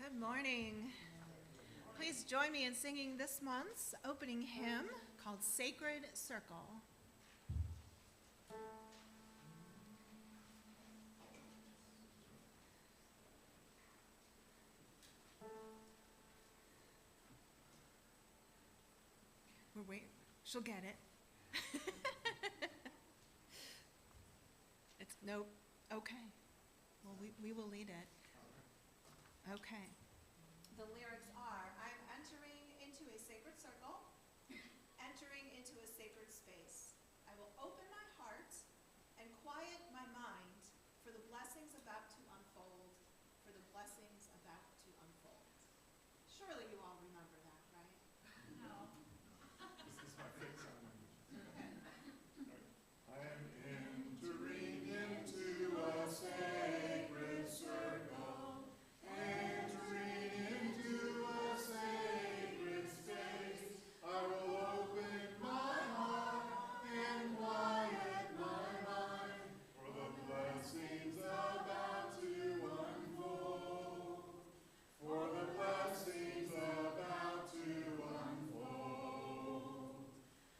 Good morning. Please join me in singing this month's opening hymn called Sacred Circle. We're waiting. She'll get it. It's nope. Okay. Well, we will lead it. Okay. The lyrics are, I'm entering into a sacred circle, entering into a sacred space. I will open my heart and quiet my mind for the blessings about to unfold, for the blessings about to unfold. Surely you all remember that, right? No. This is my favorite song. I am entering into a sacred circle, entering into a sacred space. I will open my heart and quiet my mind for the blessings about to unfold. For the blessings about to unfold.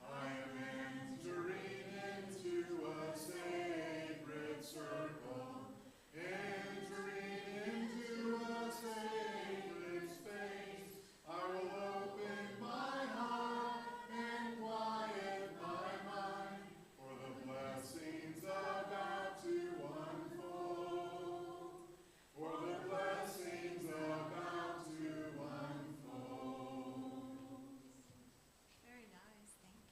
I am entering into a sacred circle, entering into a sacred space. I will open my heart and quiet my mind for the blessings about to unfold. For the blessings about to unfold. Very nice. Thank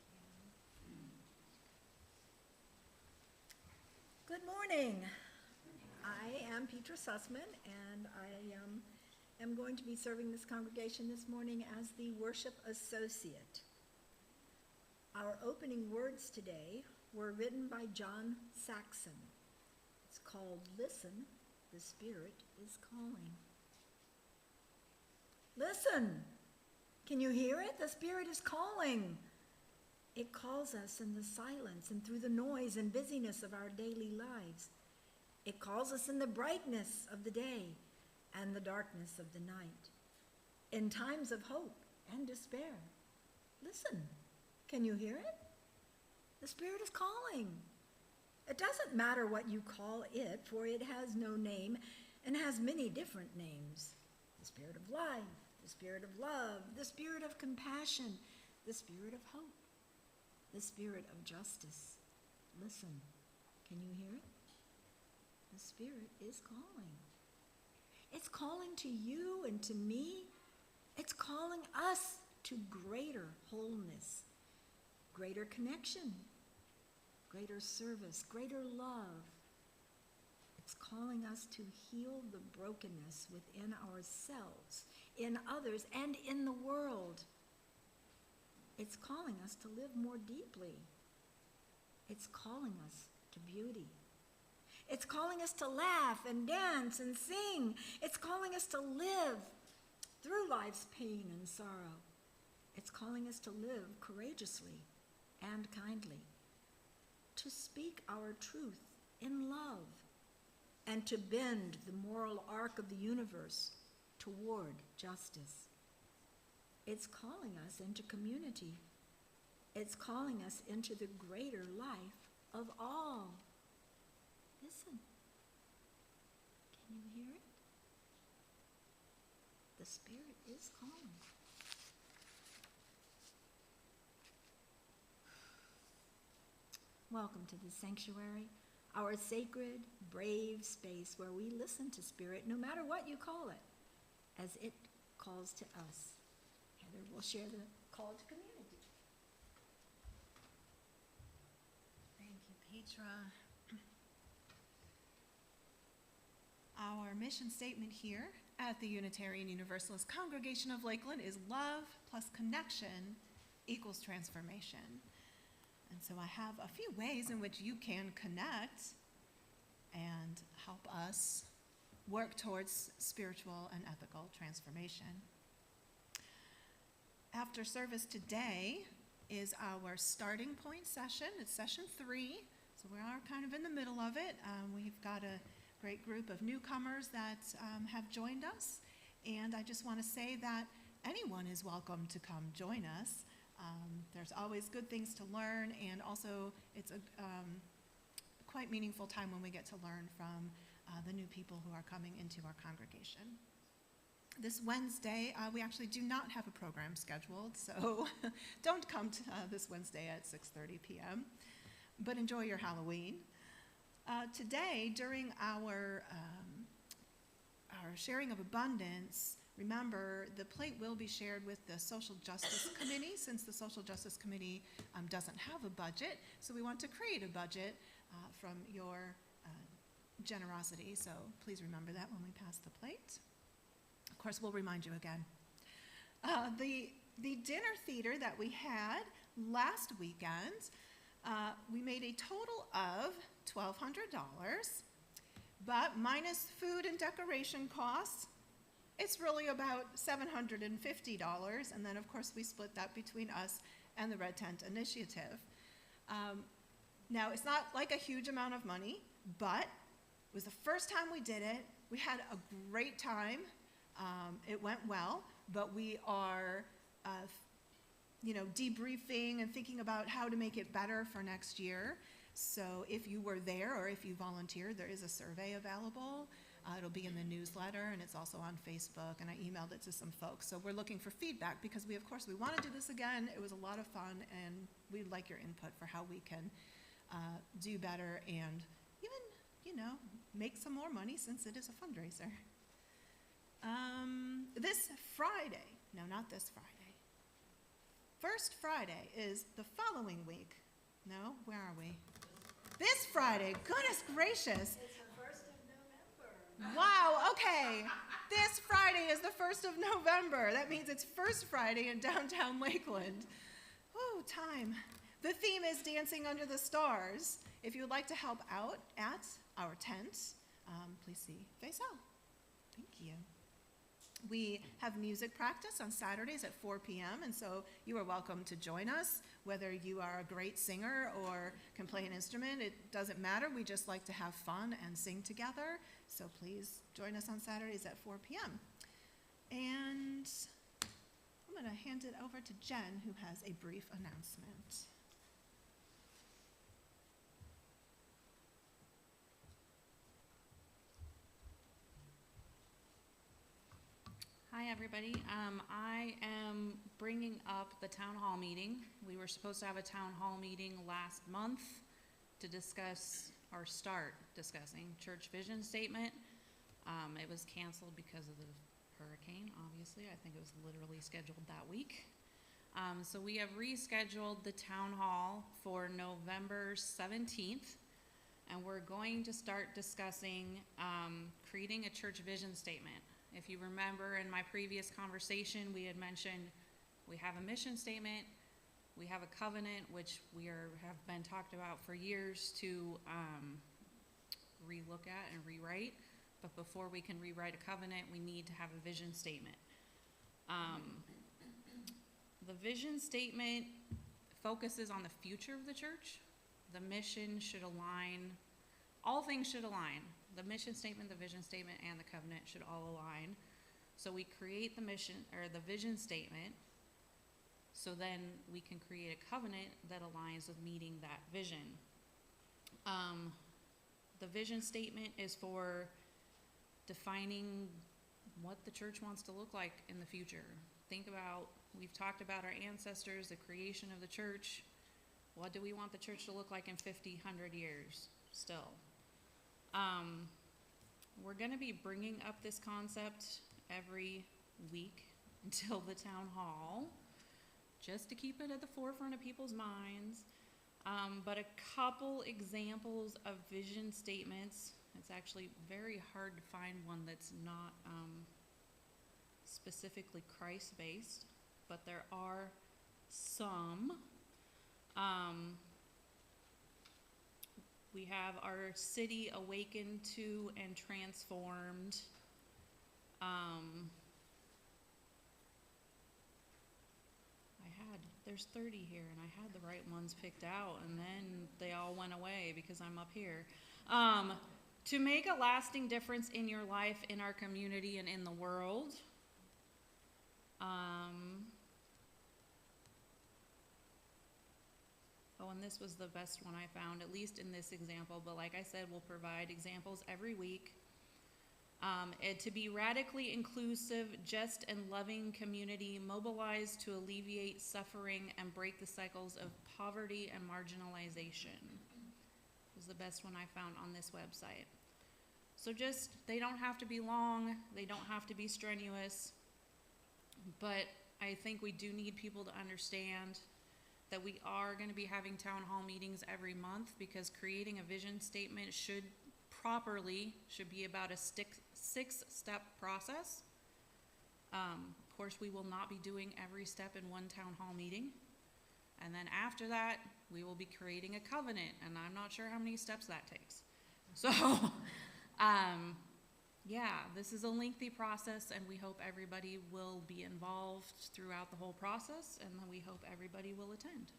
you. Good morning. I am Petra Sussman, and I am going to be serving this congregation this morning as the worship associate. Our opening words today were written by John Saxon. It's called Listen, the Spirit is Calling. Listen! Can you hear it? The Spirit is calling. It calls us in the silence and through the noise and busyness of our daily lives. It calls us in the brightness of the day and the darkness of the night. In times of hope and despair. Listen, can you hear it? The Spirit is calling. It doesn't matter what you call it, for it has no name and has many different names. The Spirit of life, the Spirit of love, the Spirit of compassion, the Spirit of hope, the Spirit of justice. Listen, can you hear it? The Spirit is calling. It's calling to you and to me. It's calling us to greater wholeness, greater connection, greater service, greater love. It's calling us to heal the brokenness within ourselves, in others, and in the world. It's calling us to live more deeply. It's calling us to beauty. It's calling us to laugh and dance and sing. It's calling us to live through life's pain and sorrow. It's calling us to live courageously and kindly, to speak our truth in love, and to bend the moral arc of the universe toward justice. It's calling us into community. It's calling us into the greater life of all. Listen. Can you hear it? The Spirit is calling. Welcome to the sanctuary, our sacred, brave space where we listen to Spirit, no matter what you call it, as it calls to us. Heather will share the call to community. Thank you, Petra. Our mission statement here at the Unitarian Universalist Congregation of Lakeland is love plus connection equals transformation. And so I have a few ways in which you can connect and help us work towards spiritual and ethical transformation. After service today is our starting point session. It's session 3, so we are kind of in the middle of it. We've got a great group of newcomers that have joined us, And I just want to say that anyone is welcome to come join us. There's always good things to learn, and also it's a quite meaningful time when we get to learn from the new people who are coming into our congregation. This Wednesday, we actually do not have a program scheduled, so don't come to, this Wednesday at 6:30 p.m., but enjoy your Halloween. Today, during our sharing of abundance, remember, the plate will be shared with the Social Justice Committee, since the Social Justice Committee doesn't have a budget, so we want to create a budget from your generosity, so please remember that when we pass the plate. Of course, we'll remind you again. The dinner theater that we had last weekend, we made a total of $1,200, but minus food and decoration costs, it's really about $750, and then of course we split that between us and the Red Tent Initiative. Now, it's not like a huge amount of money, but it was the first time we did it. We had a great time. It went well, but we are, debriefing and thinking about how to make it better for next year. So if you were there or if you volunteered, there is a survey available. It'll be in the newsletter, and it's also on Facebook, and I emailed it to some folks. So we're looking for feedback because we want to do this again. It was a lot of fun, and we'd like your input for how we can do better and even, make some more money since it is a fundraiser. This Friday, no, not this Friday. First Friday is the following week. No, where are we? This Friday, goodness gracious. It's the 1st of November. Wow, okay. This Friday is the 1st of November. That means it's First Friday in downtown Lakeland. Woo, time. The theme is Dancing Under the Stars. If you would like to help out at our tent, please see Faisal. Thank you. We have music practice on Saturdays at 4 p.m., and so you are welcome to join us. Whether you are a great singer or can play an instrument, it doesn't matter. We just like to have fun and sing together, so please join us on Saturdays at 4 p.m. And I'm going to hand it over to Jen, who has a brief announcement. Hi, everybody. I am bringing up the town hall meeting. We were supposed to have a town hall meeting last month to discuss, or start discussing, church vision statement. It was canceled because of the hurricane, obviously. I think it was literally scheduled that week. So we have rescheduled the town hall for November 17th, and we're going to start discussing creating a church vision statement. If you remember in my previous conversation, we had mentioned we have a mission statement, we have a covenant, which have been talked about for years to relook at and rewrite. But before we can rewrite a covenant, we need to have a vision statement. The vision statement focuses on the future of the church. The mission should align, all things should align. The mission statement, the vision statement, and the covenant should all align. So we create the mission or the vision statement, so then we can create a covenant that aligns with meeting that vision. The vision statement is for defining what the church wants to look like in the future. Think about, we've talked about our ancestors, the creation of the church. What do we want the church to look like in 50, 100 years still? We're going to be bringing up this concept every week until the town hall, just to keep it at the forefront of people's minds. But a couple examples of vision statements. It's actually very hard to find one that's not specifically Christ-based, but there are some. We have our city awakened to and transformed. There's 30 here, and I had the right ones picked out, and then they all went away because I'm up here. To make a lasting difference in your life, in our community, and in the world. Oh, and this was the best one I found, at least in this example, but like I said, we'll provide examples every week. And to be radically inclusive, just and loving community, mobilized to alleviate suffering and break the cycles of poverty and marginalization. Was the best one I found on this website. So just, they don't have to be long, they don't have to be strenuous, but I think we do need people to understand that we are going to be having town hall meetings every month, because creating a vision statement should be about a six-step process. Of course, we will not be doing every step in one town hall meeting. And then after that, we will be creating a covenant, and I'm not sure how many steps that takes. So, yeah, this is a lengthy process, and we hope everybody will be involved throughout the whole process, and then we hope everybody will attend.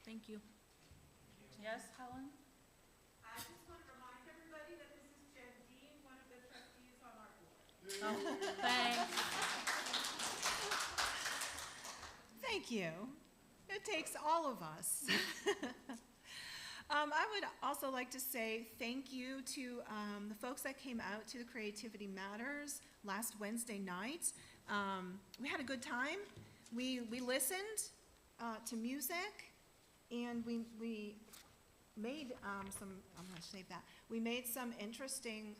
Thank you. Yes, Helen? I just want to remind everybody that this is Jen Dean, one of the trustees on our board. Oh, thanks. Thank you. It takes all of us. I would also like to say thank you to the folks that came out to the Creativity Matters last Wednesday night. We had a good time. We listened to music, and we made some, I'm going to save that, we made some interesting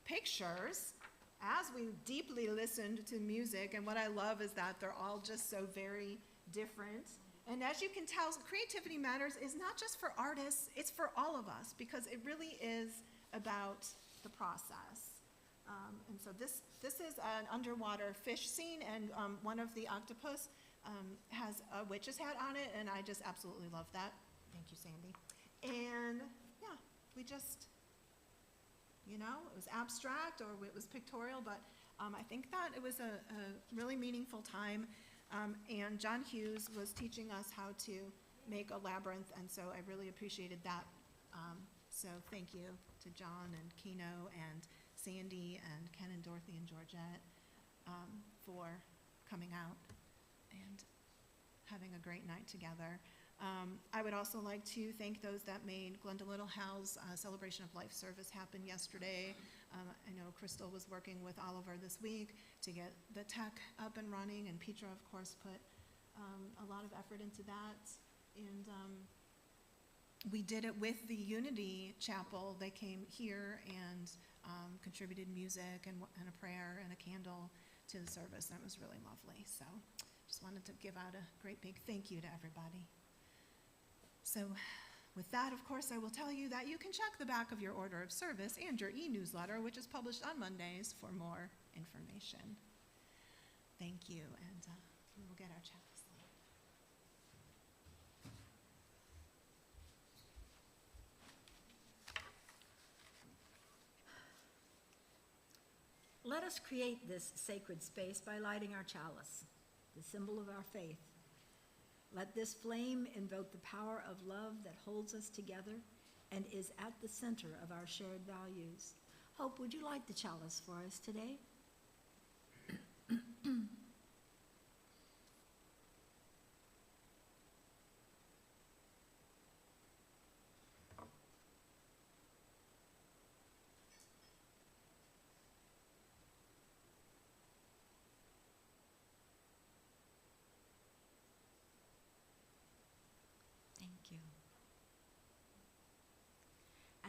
pictures as we deeply listened to music. And what I love is that they're all just so very different. And as you can tell, Creativity Matters is not just for artists, it's for all of us, because it really is about the process. And so this is an underwater fish scene, and one of the octopus has a witch's hat on it, and I just absolutely love that. Thank you, Sandy. And yeah, we just, you know, it was abstract or it was pictorial, but I think that it was a really meaningful time. And John Hughes was teaching us how to make a labyrinth, and so I really appreciated that. So thank you to John and Keno and Sandy and Ken and Dorothy and Georgette for coming out and having a great night together. I would also like to thank those that made Glenda Little Hal's Celebration of Life service happen yesterday. I know Crystal was working with Oliver this week to get the tech up and running, and Petra, of course, put a lot of effort into that. And we did it with the Unity Chapel. They came here and contributed music and a prayer and a candle to the service. That was really lovely. So just wanted to give out a great big thank you to everybody. So with that, of course, I will tell you that you can check the back of your order of service and your e-newsletter, which is published on Mondays, for more information. Thank you, and we will get our checklist. Let us create this sacred space by lighting our chalice, the symbol of our faith. Let this flame invoke the power of love that holds us together and is at the center of our shared values. Hope, would you light the chalice for us today? Thank you.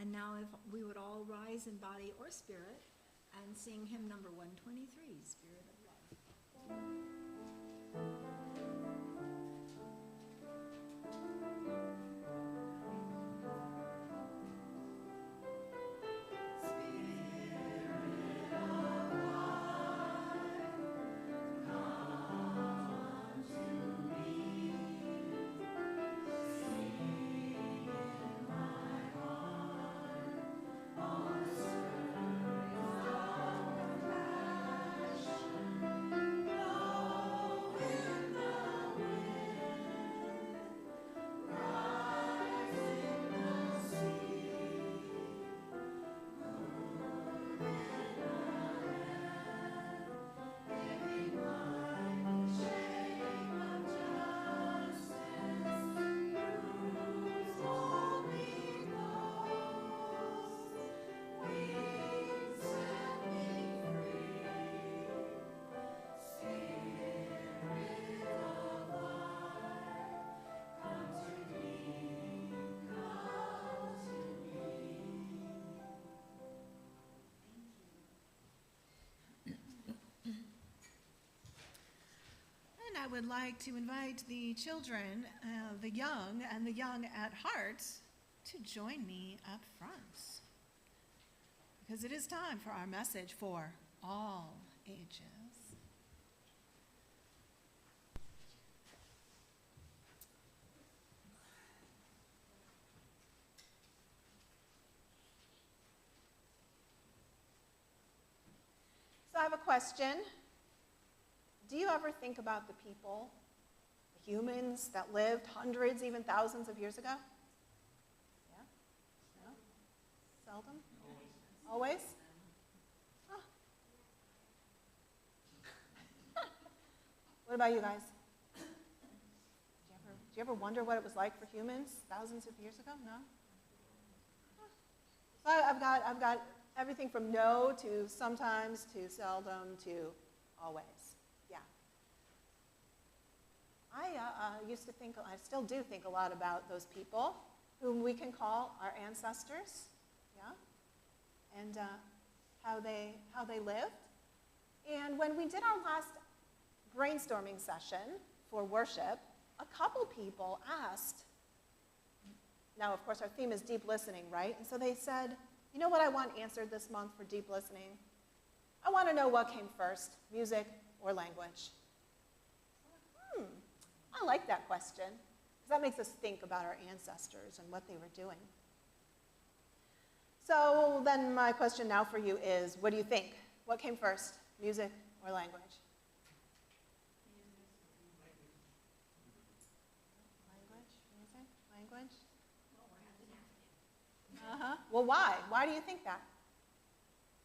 And now if we would all rise in body or spirit and sing hymn number 123, Spirit of Love. Compassion, blow in would like to invite the children, the young and the young at heart, to join me up front. Because it is time for our message for all ages. So I have a question. Do you ever think about the people, the humans that lived hundreds, even thousands of years ago? Yeah? No? Seldom? Always? Huh. What about you guys? Did you ever wonder what it was like for humans thousands of years ago? No? Huh. So I've got everything from no to sometimes to seldom to always. Yeah. I used to think, I still do think a lot about those people whom we can call our ancestors. Yeah. And how they lived. And when we did our last brainstorming session for worship, a couple people asked, now of course our theme is deep listening, right? And so they said, you know what I want answered this month for deep listening? I want to know what came first, music or language. I like that question, because that makes us think about our ancestors and what they were doing. So then my question now for you is, what do you think? What came first, music or language? Language, music, language? Uh-huh. Well, why? Why do you think that?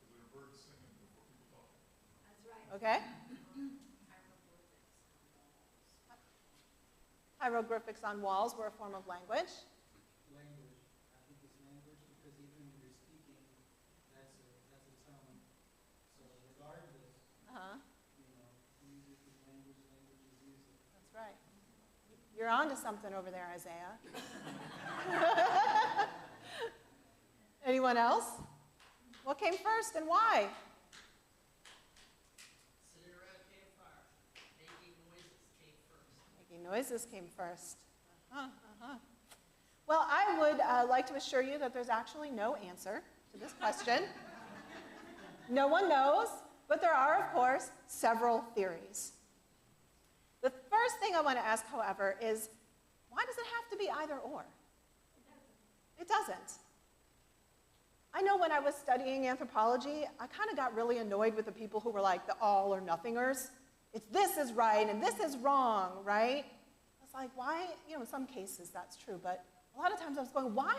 Because there are birds singing before people talk. That's right. Okay. Hieroglyphics on walls were a form of language. Language. I think it's language because even when you're speaking, that's a tone. So regardless, music is language, language is music. That's right. You're on to something over there, Isaiah. Anyone else? What came first and why? Cigarette came first. Making noises came first. Making noises came first. Well, I would like to assure you that there's actually no answer to this question. No one knows, but there are, of course, several theories. The first thing I want to ask, however, is why does it have to be either or? It doesn't. I know when I was studying anthropology, I kind of got really annoyed with the people who were like the all or nothingers. It's this is right and this is wrong, right? It's like, why, in some cases that's true, but a lot of times I was going, why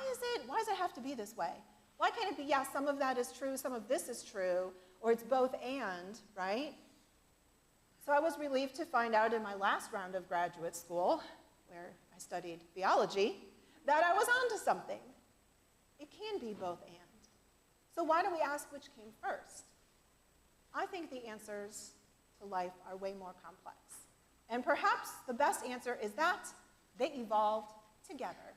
does it have to be this way? Why can't it be, yeah, some of that is true, some of this is true, or it's both and, right? So I was relieved to find out in my last round of graduate school, where I studied theology, that I was onto something. It can be both and. So why do we ask which came first? I think the answers to life are way more complex. And perhaps the best answer is that they evolved together,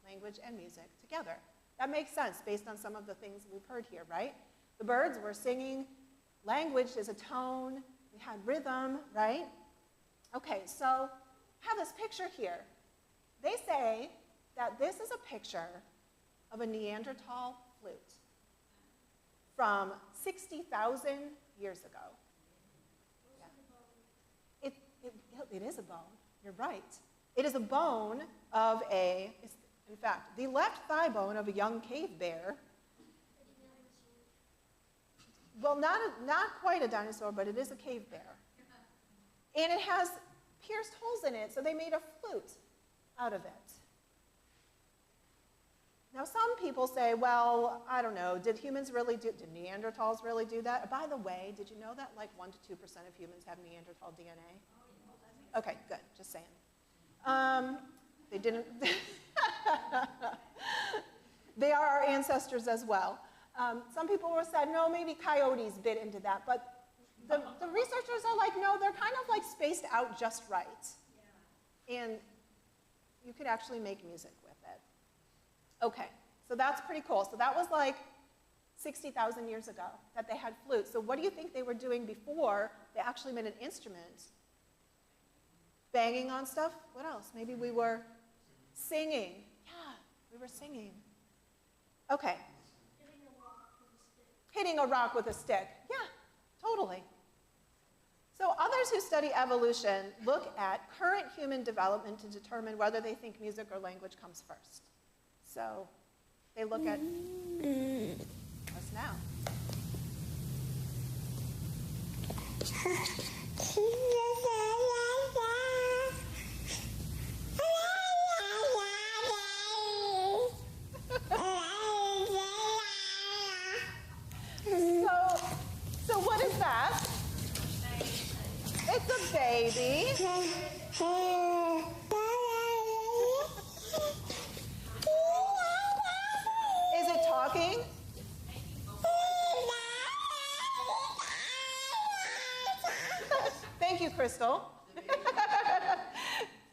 language and music together. That makes sense based on some of the things we've heard here, right? The birds were singing, language is a tone, we had rhythm, right? Okay, so I have this picture here. They say that this is a picture of a Neanderthal flute from 60,000 years ago. Yeah. It is a bone, you're right. It is a bone of in fact, the left thigh bone of a young cave bear. Well, not quite a dinosaur, but it is a cave bear. And it has pierced holes in it, so they made a flute out of it. Now, some people say, well, I don't know, did Neanderthals really do that? By the way, did you know that like 1% to 2% of humans have Neanderthal DNA? Okay, good, just saying. They didn't. They are our ancestors as well. Some people were said, no, maybe coyotes bit into that, but the researchers are like, no, they're kind of like spaced out just right. Yeah. And you could actually make music with it. Okay, so that's pretty cool. So that was like 60,000 years ago that they had flutes. So what do you think they were doing before they actually made an instrument banging on stuff. What else? Maybe we were singing. Yeah, we were singing. Okay. Hitting a rock with a stick. Yeah, totally. So others who study evolution look at current human development to determine whether they think music or language comes first. So they look at us now. So what is that? It's a baby. Is it talking? Thank you, Crystal.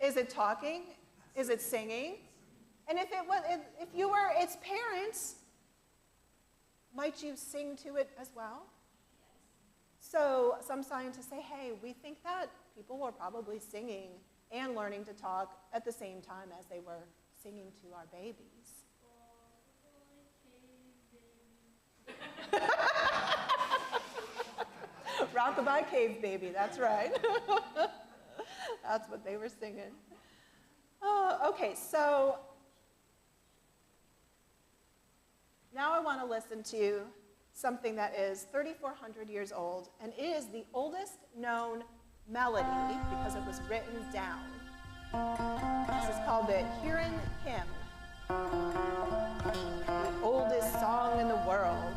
Is it talking? Is it singing? And if you were its parents, might you sing to it as well? So some scientists say, hey, we think that people were probably singing and learning to talk at the same time as they were singing to our babies. Rockabye Cave Baby, that's right. That's what they were singing. Okay, so now I want to listen to something that is 3,400 years old, and it is the oldest known melody because it was written down. This is called the Huron Hymn, the oldest song in the world.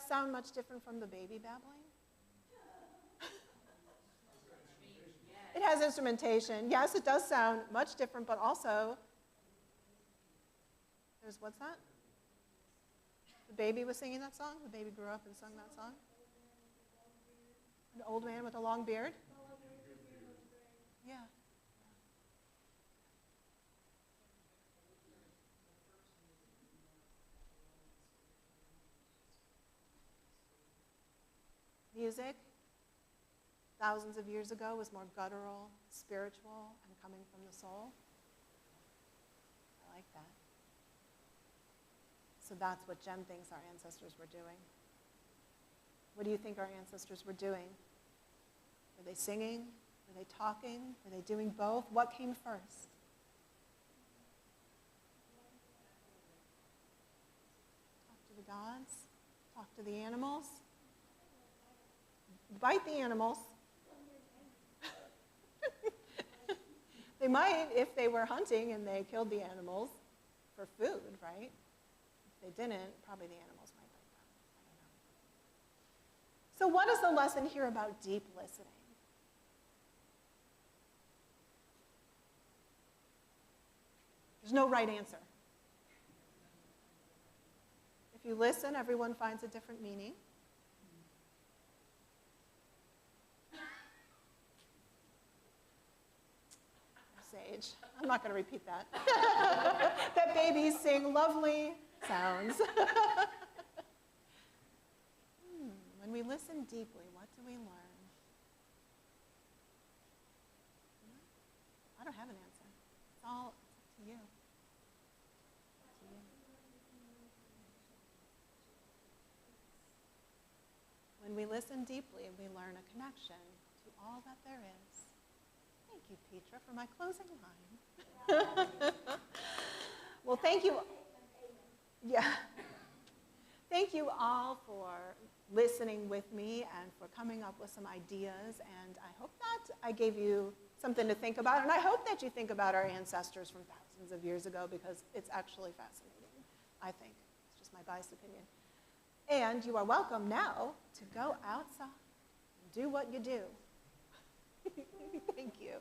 Sound much different from the baby babbling? It has instrumentation. Yes, it does sound much different, but also, what's that? The baby was singing that song? The baby grew up and sung that song? An old man with a long beard? Yeah. Music, thousands of years ago, was more guttural, spiritual, and coming from the soul. I like that. So that's what Jem thinks our ancestors were doing. What do you think our ancestors were doing? Were they singing? Were they talking? Were they doing both? What came first? Talk to the gods? Talk to the animals? Bite the animals. They might if they were hunting and they killed the animals for food, right? If they didn't, probably the animals might bite them. I don't know. So what is the lesson here about deep listening? There's no right answer. If you listen, everyone finds a different meaning. Sage. I'm not going to repeat that. That babies sing lovely sounds. When we listen deeply, what do we learn? I don't have an answer. It's all up to you. Up to you. When we listen deeply, we learn a connection to all that there is. Thank you, Petra, for my closing line. Well, thank you. Yeah. Thank you all for listening with me and for coming up with some ideas. And I hope that I gave you something to think about. And I hope that you think about our ancestors from thousands of years ago, because it's actually fascinating, I think. It's just my biased opinion. And you are welcome now to go outside and do what you do. Thank you.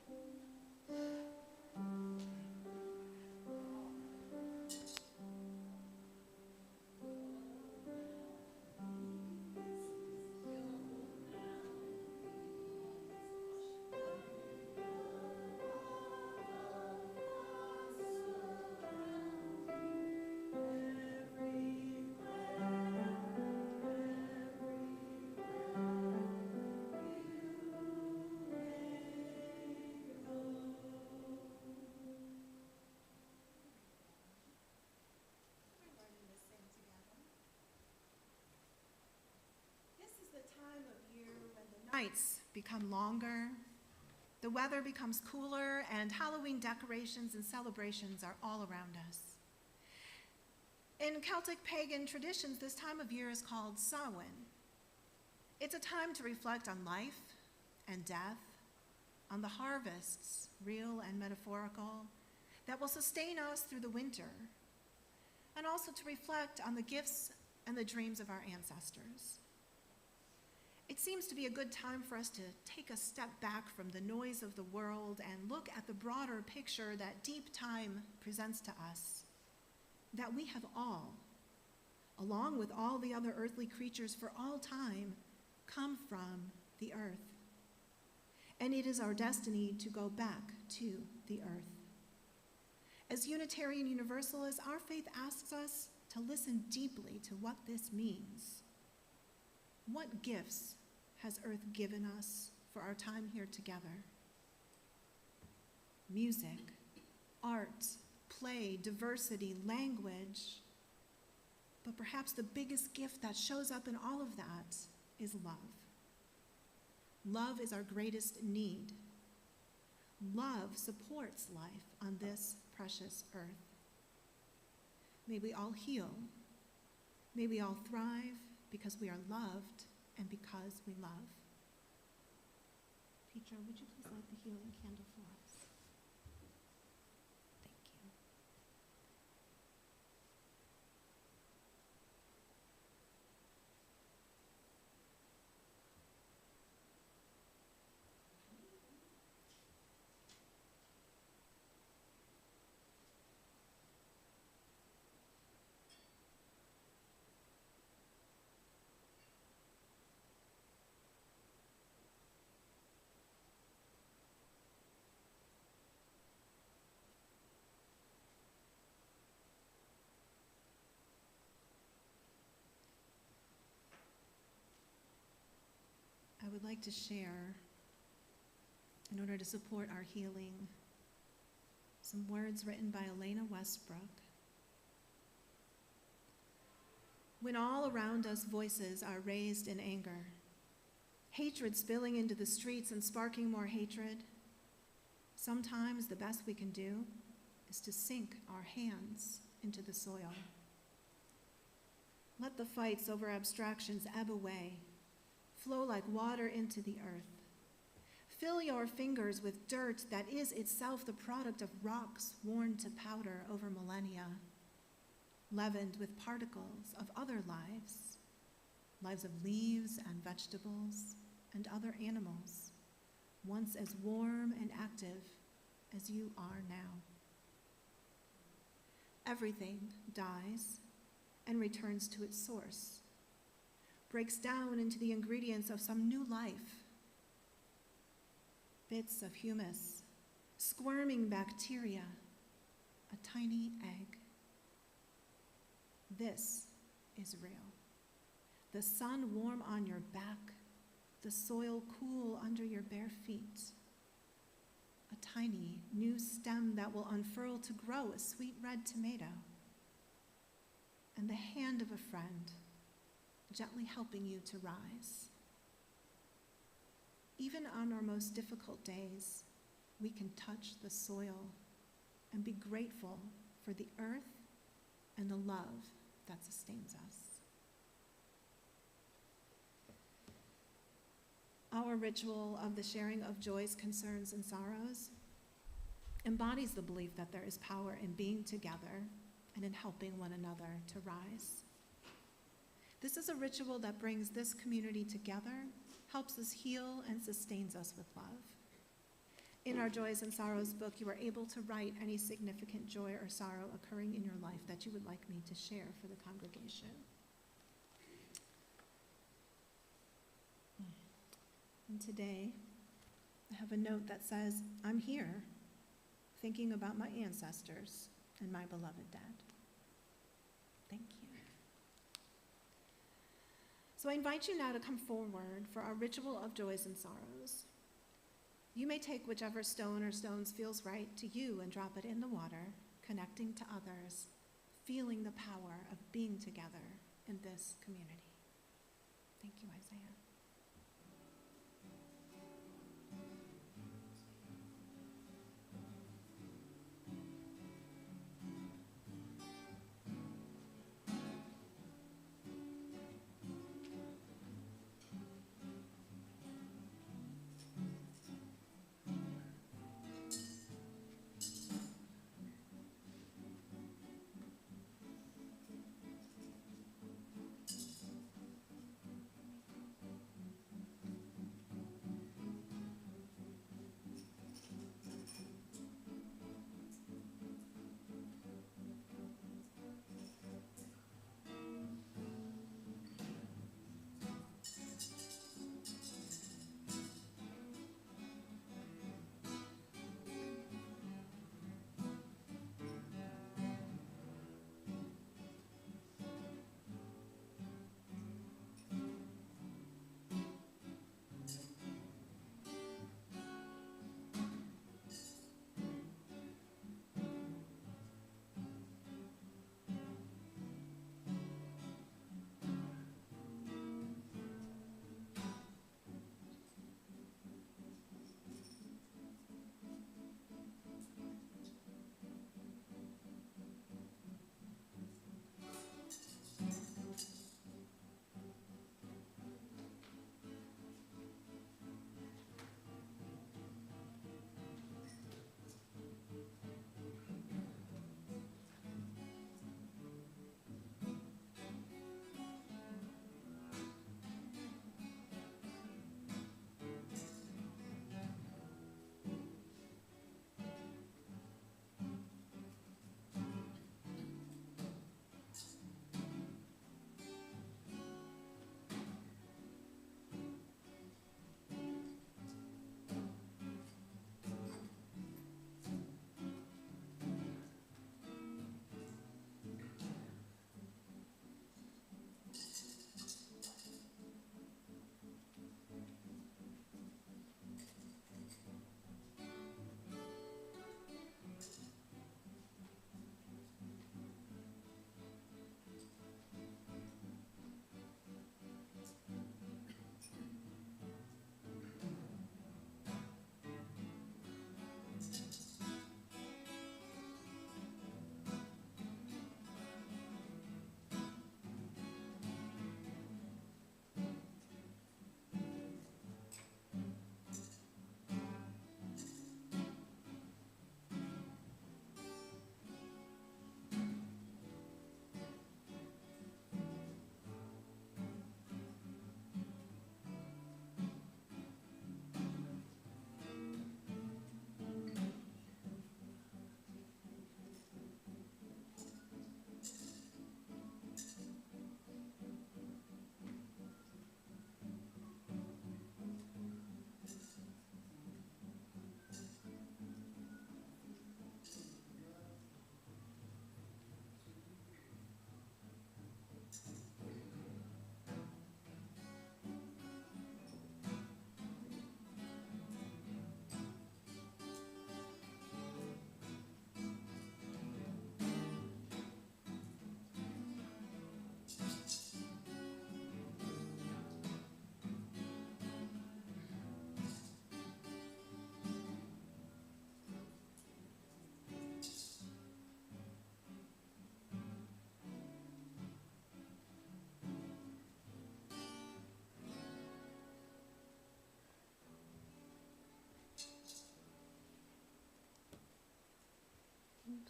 Nights become longer, the weather becomes cooler, and Halloween decorations and celebrations are all around us. In Celtic pagan traditions, this time of year is called Samhain. It's a time to reflect on life and death, on the harvests, real and metaphorical, that will sustain us through the winter, and also to reflect on the gifts and the dreams of our ancestors. It seems to be a good time for us to take a step back from the noise of the world and look at the broader picture that deep time presents to us, that we have all, along with all the other earthly creatures for all time, come from the earth. And it is our destiny to go back to the earth. As Unitarian Universalists, our faith asks us to listen deeply to what this means. What gifts has earth given us for our time here together? Music, art, play, diversity, language. But perhaps the biggest gift that shows up in all of that is love. Love is our greatest need. Love supports life on this precious earth. May we all heal. May we all thrive because we are loved and because we love. Petra, would you please light the healing candle for us? Thank you. I would like to share, in order to support our healing, some words written by Elena Westbrook. When all around us voices are raised in anger, hatred spilling into the streets and sparking more hatred, sometimes the best we can do is to sink our hands into the soil. Let the fights over abstractions ebb away, flow like water into the earth. Fill your fingers with dirt that is itself the product of rocks worn to powder over millennia, leavened with particles of other lives, lives of leaves and vegetables and other animals, once as warm and active as you are now. Everything dies and returns to its source, breaks down into the ingredients of some new life. Bits of humus, squirming bacteria, a tiny egg. This is real. The sun warm on your back, the soil cool under your bare feet. A tiny new stem that will unfurl to grow a sweet red tomato. And the hand of a friend gently helping you to rise. Even on our most difficult days, we can touch the soil and be grateful for the earth and the love that sustains us. Our ritual of the sharing of joys, concerns, and sorrows embodies the belief that there is power in being together and in helping one another to rise. This is a ritual that brings this community together, helps us heal, and sustains us with love. In our Joys and Sorrows book, you are able to write any significant joy or sorrow occurring in your life that you would like me to share for the congregation. And today, I have a note that says, I'm here, thinking about my ancestors and my beloved dad. Thank you. So I invite you now to come forward for our ritual of joys and sorrows. You may take whichever stone or stones feels right to you and drop it in the water, connecting to others, feeling the power of being together in this community. Thank you, Isaiah.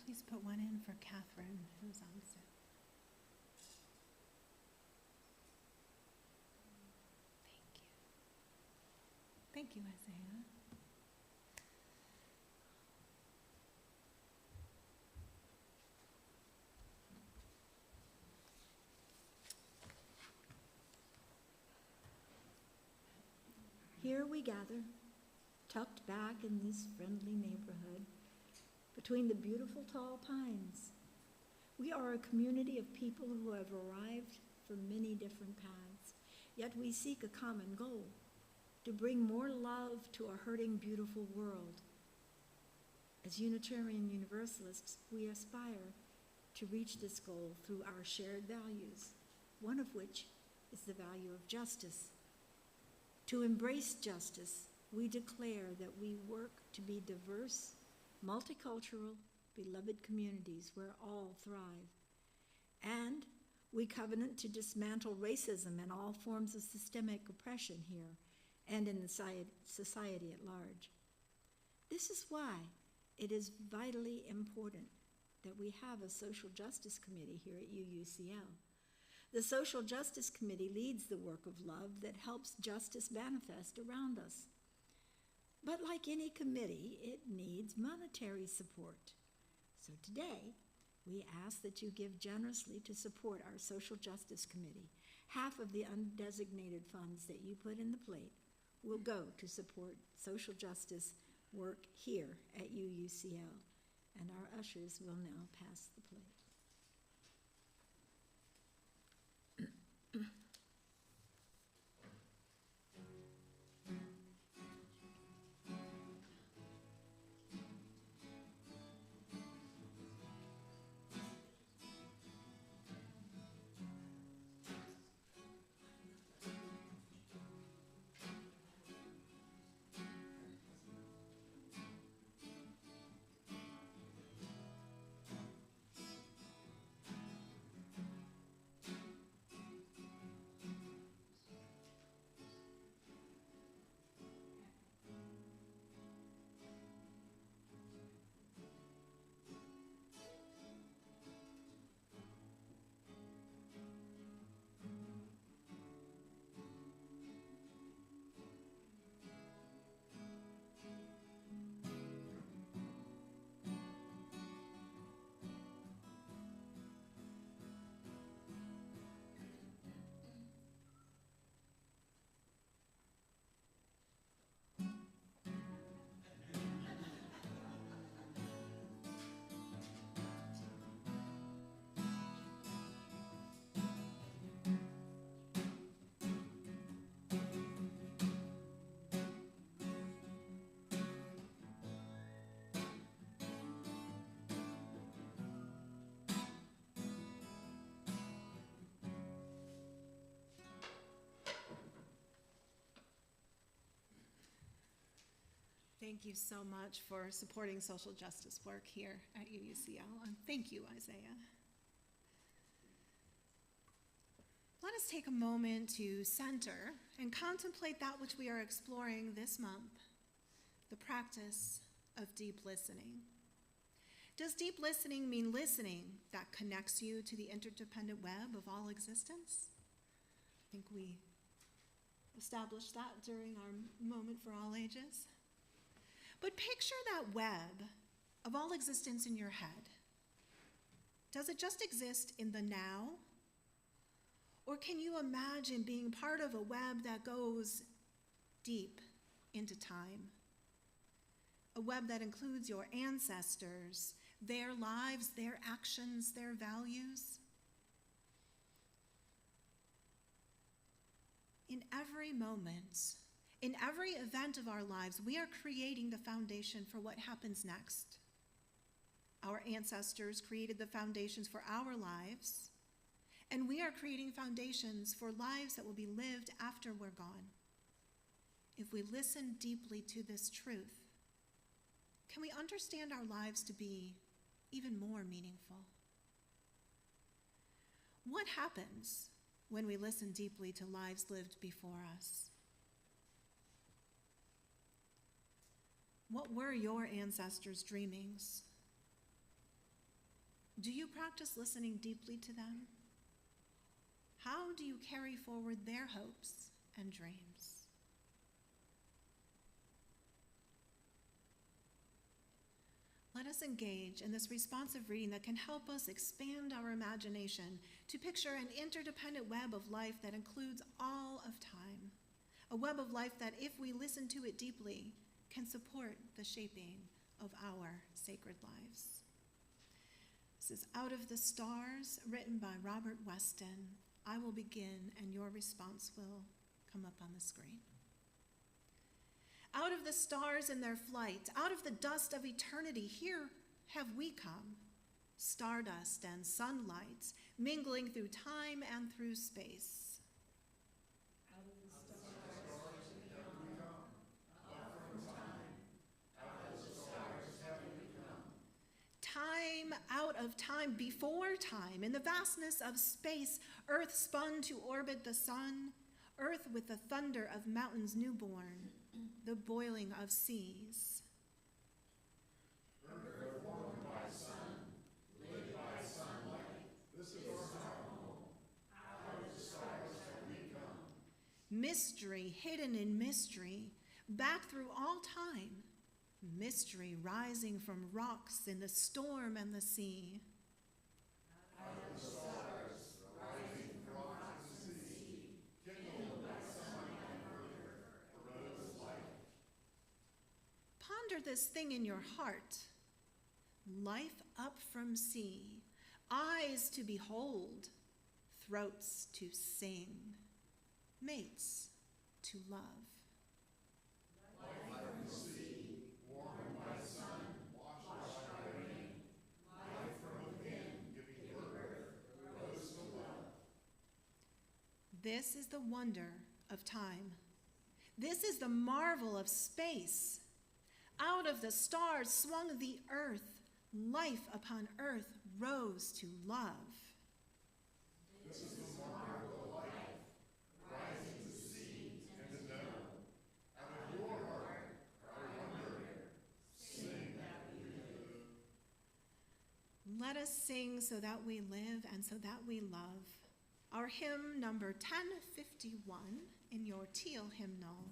Please put one in for Catherine, who's on Zoom. Thank you. Thank you, Isaiah. Here we gather, tucked back in this friendly neighborhood, between the beautiful tall pines. We are a community of people who have arrived from many different paths, yet we seek a common goal, to bring more love to a hurting, beautiful world. As Unitarian Universalists, we aspire to reach this goal through our shared values, one of which is the value of justice. To embrace justice, we declare that we work to be diverse, multicultural, beloved communities where all thrive. And we covenant to dismantle racism and all forms of systemic oppression here and in the society at large. This is why it is vitally important that we have a social justice committee here at UUCL. The Social Justice Committee leads the work of love that helps justice manifest around us. But like any committee, it needs monetary support. So today, we ask that you give generously to support our Social Justice Committee. Half of the undesignated funds that you put in the plate will go to support social justice work here at UUCL. And our ushers will now pass the plate. Thank you so much for supporting social justice work here at UUCL, and thank you, Isaiah. Let us take a moment to center and contemplate that which we are exploring this month, the practice of deep listening. Does deep listening mean listening that connects you to the interdependent web of all existence? I think we established that during our moment for all ages. But picture that web of all existence in your head. Does it just exist in the now? Or can you imagine being part of a web that goes deep into time? A web that includes your ancestors, their lives, their actions, their values. In every moment, in every event of our lives, we are creating the foundation for what happens next. Our ancestors created the foundations for our lives, and we are creating foundations for lives that will be lived after we're gone. If we listen deeply to this truth, can we understand our lives to be even more meaningful? What happens when we listen deeply to lives lived before us? What were your ancestors' dreamings? Do you practice listening deeply to them? How do you carry forward their hopes and dreams? Let us engage in this responsive reading that can help us expand our imagination to picture an interdependent web of life that includes all of time, a web of life that, if we listen to it deeply, can support the shaping of our sacred lives. This is Out of the Stars, written by Robert Weston. I will begin, and your response will come up on the screen. Out of the stars in their flight, out of the dust of eternity, here have we come, stardust and sunlight, mingling through time and through space. Out of the stars have we come, up from time. Out of the stars have we come. Time out of time, before time, in the vastness of space, earth spun to orbit the sun, earth with the thunder of mountains newborn, the boiling of seas. Earth formed by sun, lit by sunlight. This is our home. Out of the stars have we come. Mystery hidden in mystery, back through all time. Mystery rising from rocks in the storm and the sea. Out of the stars, rising from rocks and the sea, kindled by sun and earth, arose life. Ponder this thing in your heart. Life up from sea, eyes to behold, throats to sing, mates to love. Life from the sea, warmed by sun, washed by rain. Life from within, giving birth, rose to love. This is the wonder of time. This is the marvel of space. Out of the stars swung the earth. Life upon earth rose to love. This is the marvel of life, rising to see and to know. Out of your heart, our wonder, sing that we live. Let us sing so that we live and so that we love. Our hymn number 1051 in your teal hymnal,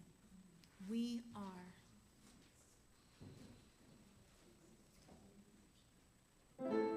We Are. We are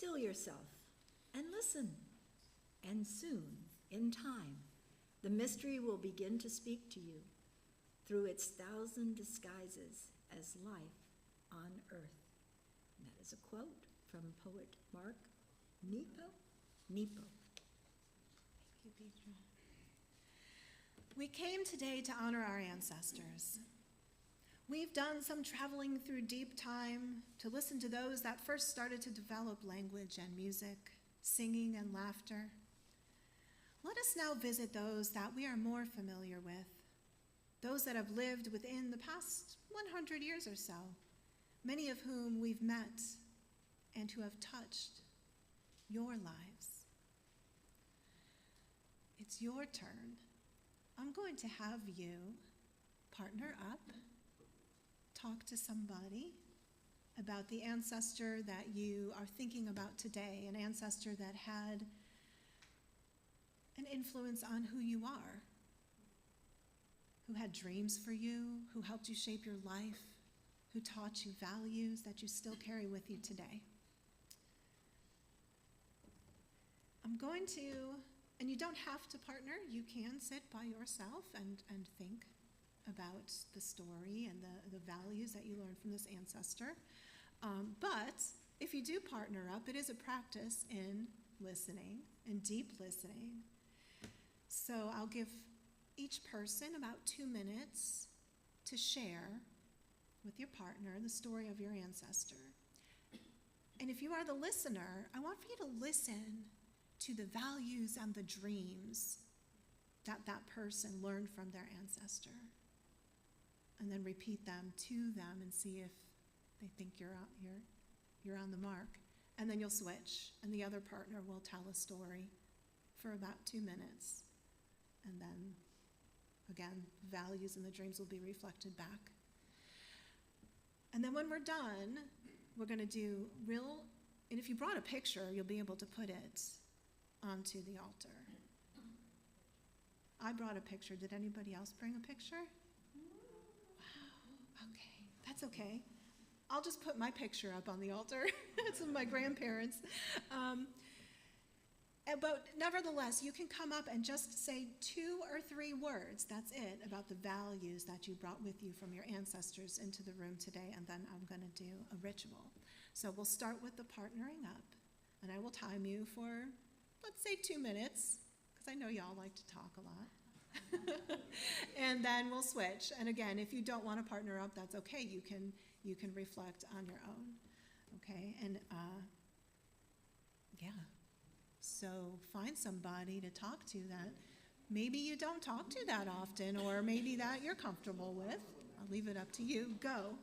Still yourself and listen. And soon, in time, the mystery will begin to speak to you through its 1,000 disguises as life on earth. And that is a quote from poet Mark Nepo. Thank you, Petra. We came today to honor our ancestors. We've done some traveling through deep time to listen to those that first started to develop language and music, singing and laughter. Let us now visit those that we are more familiar with, those that have lived within the past 100 years or so, many of whom we've met and who have touched your lives. It's your turn. I'm going to have you partner up, talk to somebody about the ancestor that you are thinking about today, an ancestor that had an influence on who you are, who had dreams for you, who helped you shape your life, who taught you values that you still carry with you today. I'm going to, and you don't have to partner, you can sit by yourself and think about the story and the values that you learned from this ancestor. But if you do partner up, it is a practice in listening, in deep listening. So I'll give each person about 2 minutes to share with your partner the story of your ancestor. And if you are the listener, I want for you to listen to the values and the dreams that that person learned from their ancestor. And then repeat them to them and see if they think you're on the mark. And then you'll switch, and the other partner will tell a story for about 2 minutes. And then, again, values and the dreams will be reflected back. And then when we're done, we're going to do and if you brought a picture, you'll be able to put it onto the altar. I brought a picture. Did anybody else bring a picture? Wow, okay, that's okay. I'll just put my picture up on the altar. It's of my grandparents. But nevertheless, you can come up and just say 2 or 3 words, that's it, about the values that you brought with you from your ancestors into the room today, and then I'm going to do a ritual. So we'll start with the partnering up, and I will time you for, let's say, 2 minutes, because I know y'all like to talk a lot. And then we'll switch. And again, if you don't want to partner up, that's okay. You can reflect on your own. Okay? And yeah. So find somebody to talk to that maybe you don't talk to that often, or maybe that you're comfortable with. I'll leave it up to you. Go.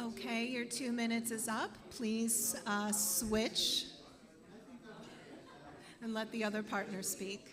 Okay, your 2 minutes is up. Please switch and let the other partner speak.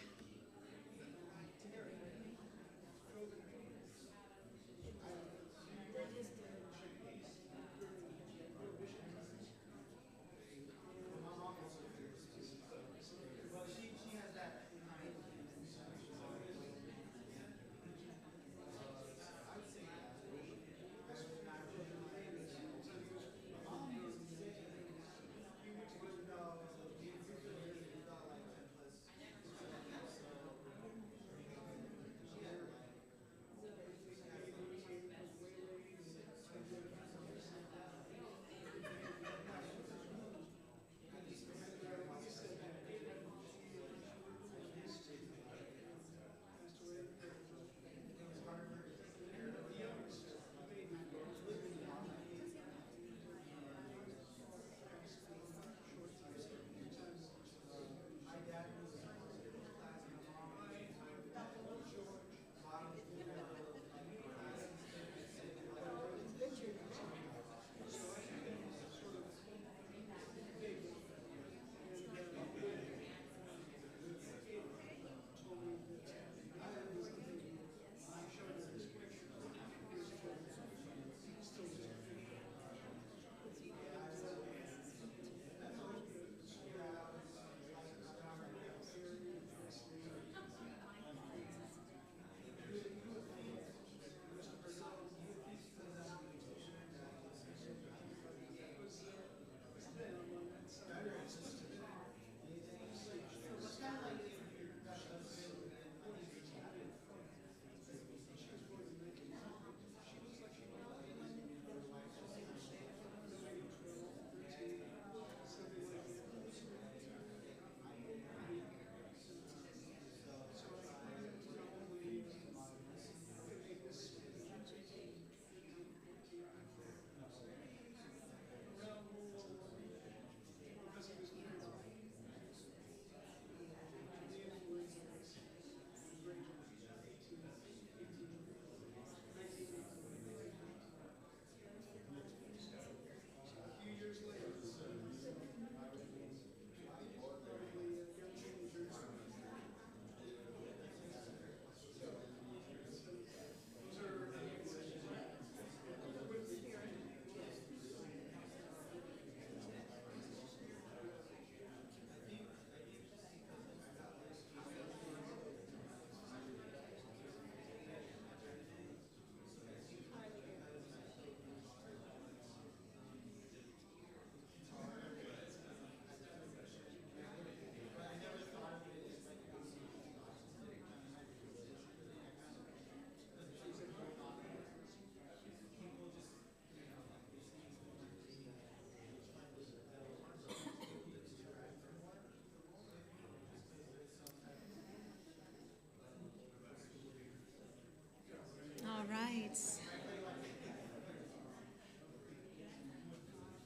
All right.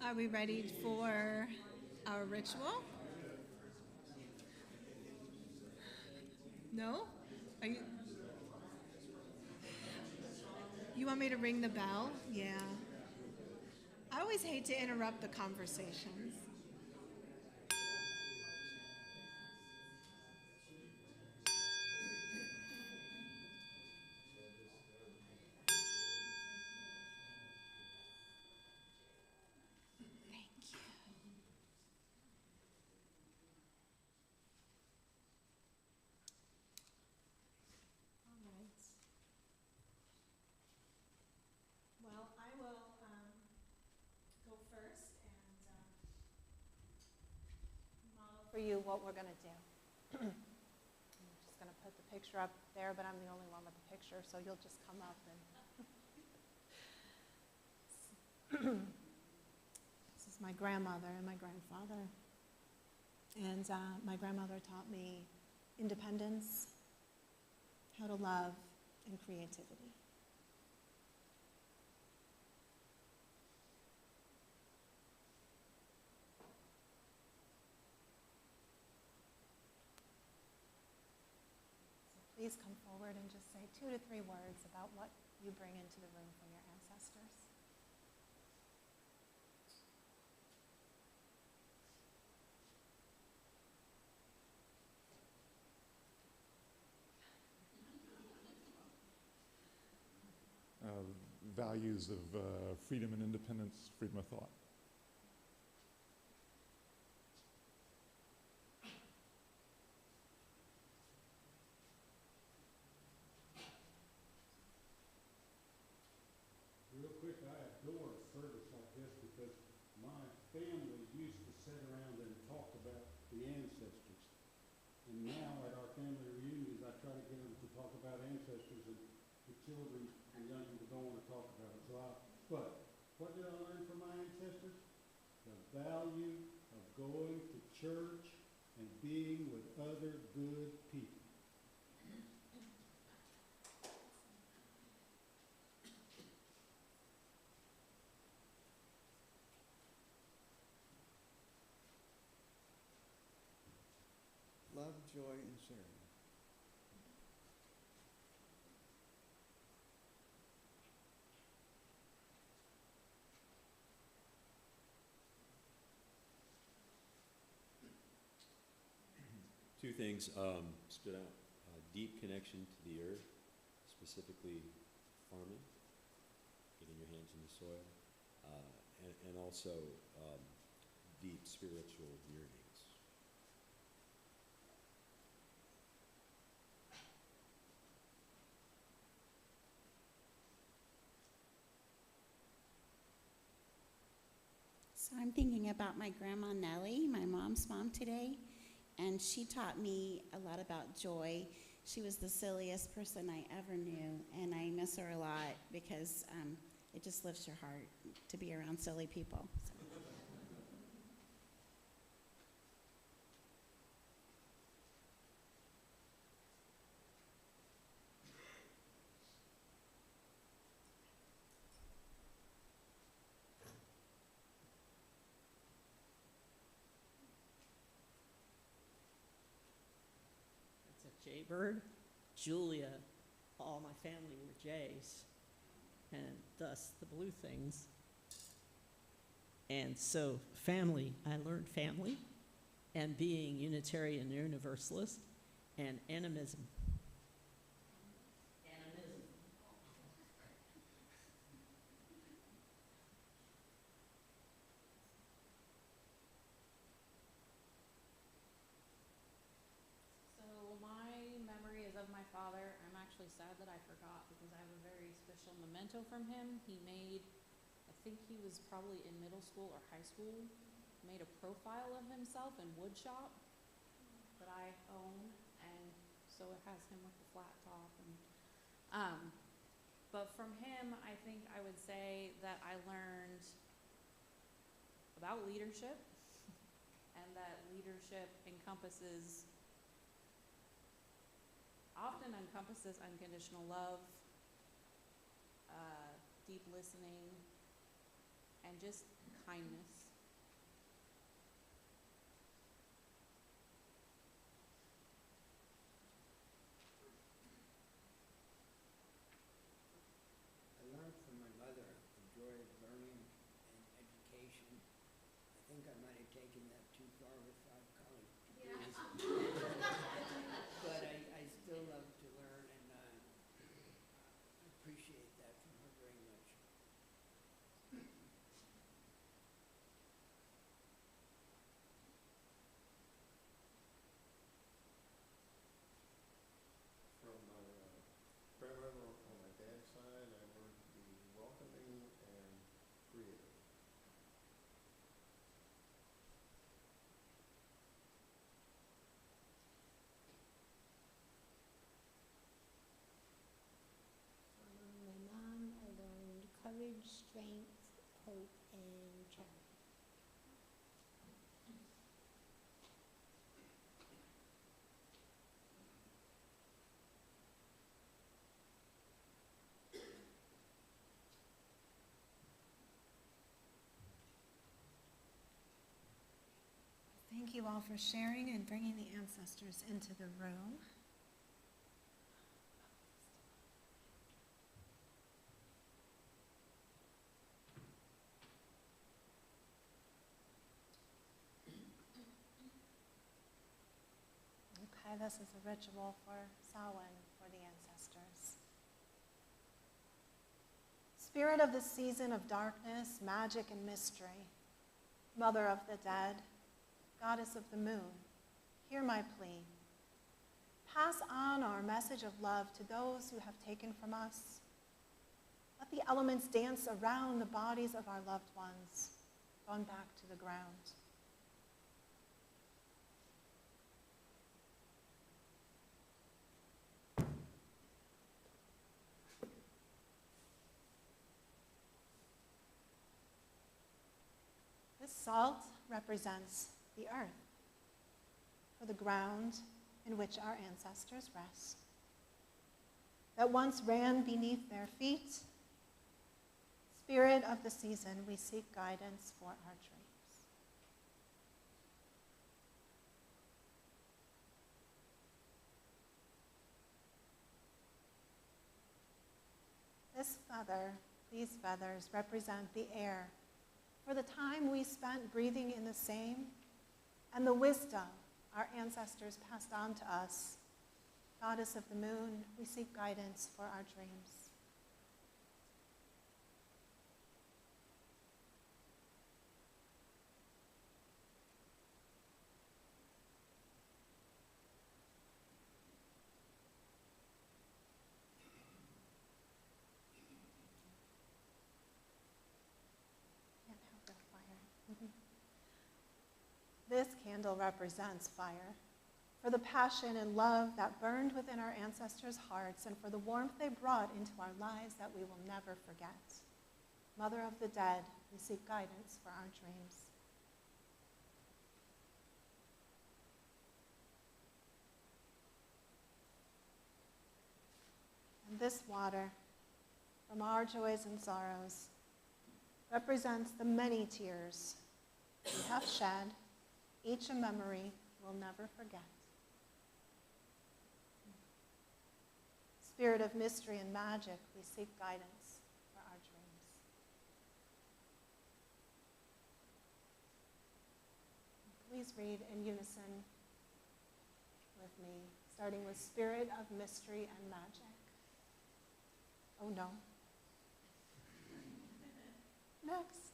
Are we ready for our ritual? No? Are you? You want me to ring the bell? Yeah. I always hate to interrupt the conversations. Thank you. All right. Well, I will go first and model for you what we're going to do. I'm just going to put the picture up there, but I'm the only one with the picture, so you'll just come up and... This is my grandmother and my grandfather. And my grandmother taught me independence, how to love, and creativity. So please come forward and just say 2 to 3 words about what you bring into the room from your ancestors. values of freedom and independence, freedom of thought. Real quick, I adore a service like this because my family used to sit around and talk about the ancestors. And now at our family reunions, I try to get them to talk about ancestors, and the children and young people don't want to talk about it. But what did I learn from my ancestors? The value of going to church and being with other good people. Love, joy, and sharing. Two things stood out. Deep connection to the earth, specifically farming, getting your hands in the soil, and also deep spiritual yearnings. So I'm thinking about my grandma Nellie, my mom's mom today, and she taught me a lot about joy. She was the silliest person I ever knew, and I miss her a lot because it just lifts your heart to be around silly people. So. That's a jaybird. Julia, all my family were jays, and thus the blue things. And so family, I learned family, and being Unitarian Universalist, and animism. So my memory is of my father. I'm actually sad that I forgot because I have a very special memento from him. He made, I think he was probably in middle school or high school, made a profile of himself in wood shop that I own, and so it has him with the flat top. And but from him, I think I would say that I learned about leadership, and that leadership often encompasses unconditional love, deep listening, and just kindness. I learned from my mother the joy of learning and education. I think I might have taken that too far with 5 college degrees. But I still love to learn, and appreciate that from her very much. From my grandmother on my dad's side, I learned to be welcoming and creative. From my mom, I learned courage, strength, hope, and charity. Thank you all for sharing and bringing the ancestors into the room. Okay, this is a ritual for Samhain, for the ancestors. Spirit of the season of darkness, magic, and mystery, Mother of the dead, Goddess of the moon, hear my plea. Pass on our message of love to those who have taken from us. Let the elements dance around the bodies of our loved ones, gone back to the ground. This salt represents the earth, for the ground in which our ancestors rest, that once ran beneath their feet. Spirit of the season, we seek guidance for our dreams. These feathers represent the air, for the time we spent breathing in the same, and the wisdom our ancestors passed on to us. Goddess of the moon, we seek guidance for our dreams. Can't have the fire. This candle represents fire, for the passion and love that burned within our ancestors' hearts and for the warmth they brought into our lives that we will never forget. Mother of the dead, we seek guidance for our dreams. And this water, from our joys and sorrows, represents the many tears we have shed, each a memory we'll never forget. Spirit of mystery and magic, we seek guidance for our dreams. Please read in unison with me, starting with Spirit of mystery and magic. Oh no. Next.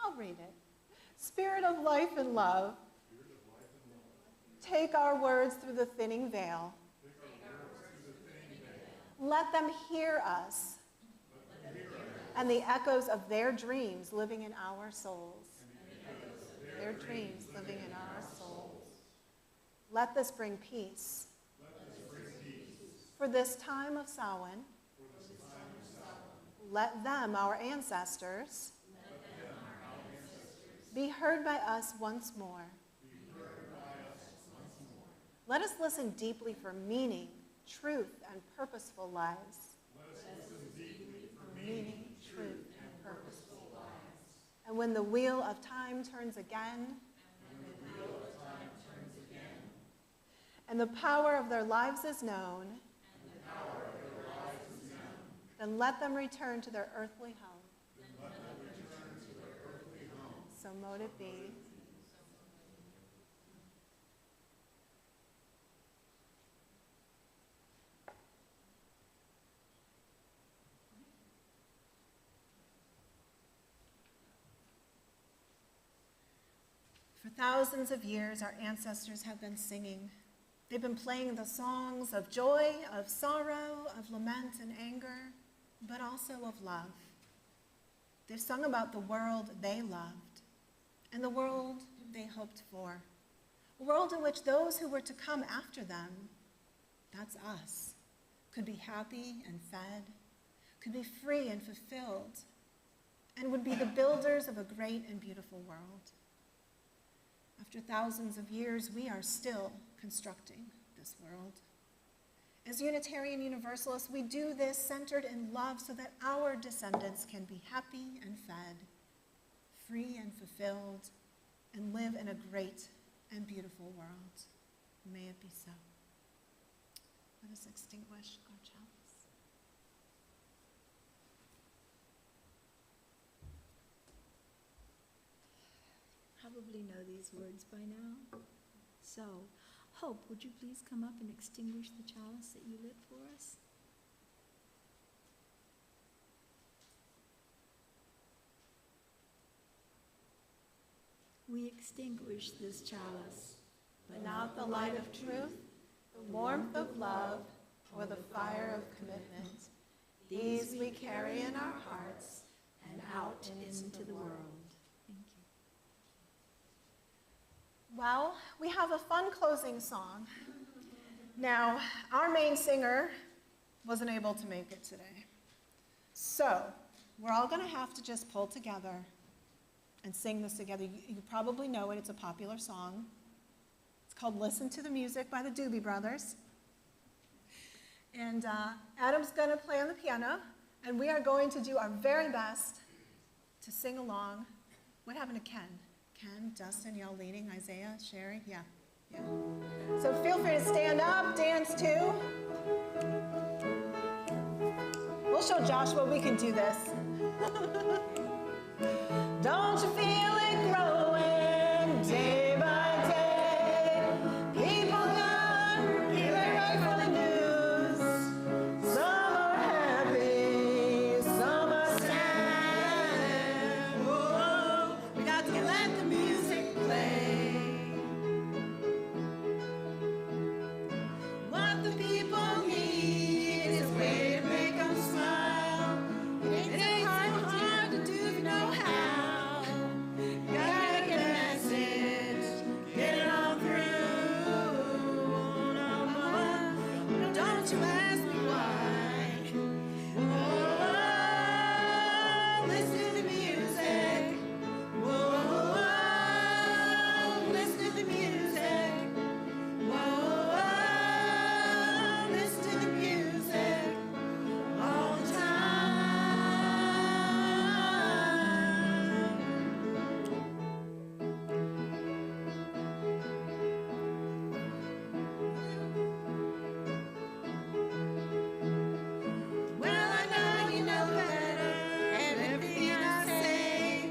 I'll read it. Spirit of life and love, take our words through the thinning veil. Let them hear us and the echoes of their dreams living in our souls. Their dreams living in our souls. Let this bring peace. For this time of Samhain, let them, our ancestors, be heard by us once more. Let us listen deeply for meaning, truth, and purposeful lives. Meaning, truth, and purposeful lives. And when the wheel of time turns again, and the power of their lives is known, then let them return to their earthly home. So mote it be. For thousands of years, our ancestors have been singing. They've been playing the songs of joy, of sorrow, of lament and anger, but also of love. They've sung about the world they loved and the world they hoped for, a world in which those who were to come after them, that's us, could be happy and fed, could be free and fulfilled, and would be the builders of a great and beautiful world. After thousands of years, we are still constructing this world. As Unitarian Universalists, we do this centered in love so that our descendants can be happy and fed, free and fulfilled, and live in a great and beautiful world. May it be so. Let us extinguish our chalice. those words by now. So, Hope, would you please come up and extinguish the chalice that you lit for us? We extinguish this chalice, but not the light of truth, the warmth of love, or the fire of commitment. These we carry in our hearts and out into the world. Thank you. Well, we have a fun closing song. Now, our main singer wasn't able to make it today. So, we're all going to have to just pull together and sing this together. You probably know it. It's a popular song. It's called Listen to the Music by the Doobie Brothers. And Adam's going to play on the piano, and we are going to do our very best to sing along. What happened to Ken? Ken, Dustin, y'all leading? Isaiah, Sherry? Yeah. So feel free to stand up, dance too. We'll show Joshua we can do this. Don't you feel it growing day by day? People come, get ready for the news. Some are happy, some are sad. Oh, we got to let the music play. What the people need is a way to make them smile. It ain't hard to do if you know how. You gotta get a message, get it on through. Oh, no, don't you ask me why. Oh, listen to the music. Whoa, listen to the music. Whoa, listen to the music all the time. Well, I know you know better everything I say.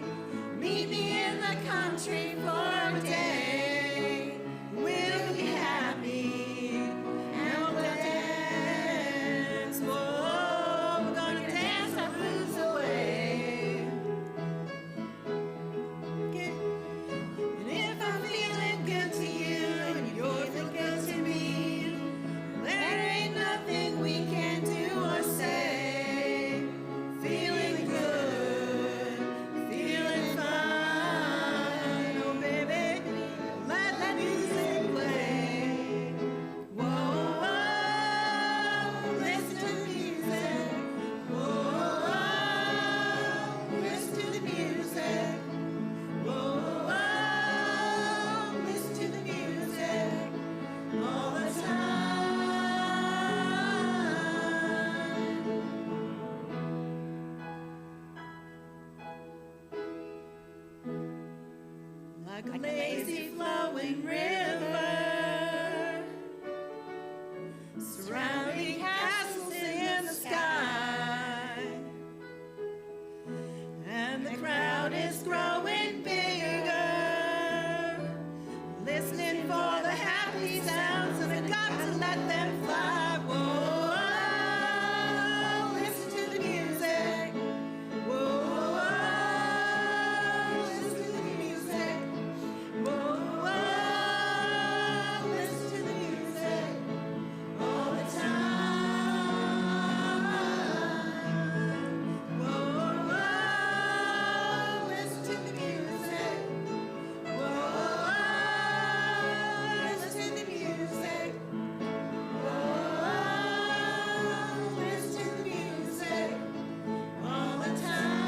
Meet me in the country for a day. We'll be happy and we'll dance. Whoa, we're gonna dance our blues away. And if I'm feeling good to you and you're feeling good to me, there ain't nothing we can do or say. Feeling good, feeling fine, oh baby, let that music play. Whoa, listen to the music. Whoa, listen to the music. Whoa, listen to the music all the time. Like a lazy flowing river, surrounding castles in the sky, and the crowd is growing bigger, listening for the happy sounds, and I got to let them fly. Whoa, listen to the music. Whoa, listen to the music. Whoa, listen to the music all the time. Whoa, listen to the music. Whoa, listen to the music. Whoa, listen to the music all the time.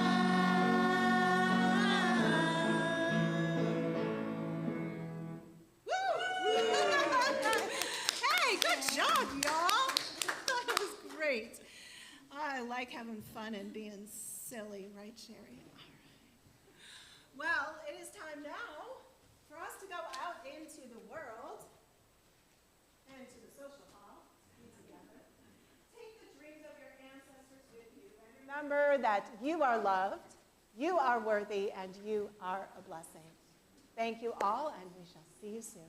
Woo! Hey, good job, y'all. That was great. I like having fun and being silly, right, Sherry? All right. Well, it is time now for us to go out into the world and to the social hall, be together. Take the dreams of your ancestors with you and remember that you are loved, you are worthy, and you are a blessing. Thank you all, and we shall see you soon.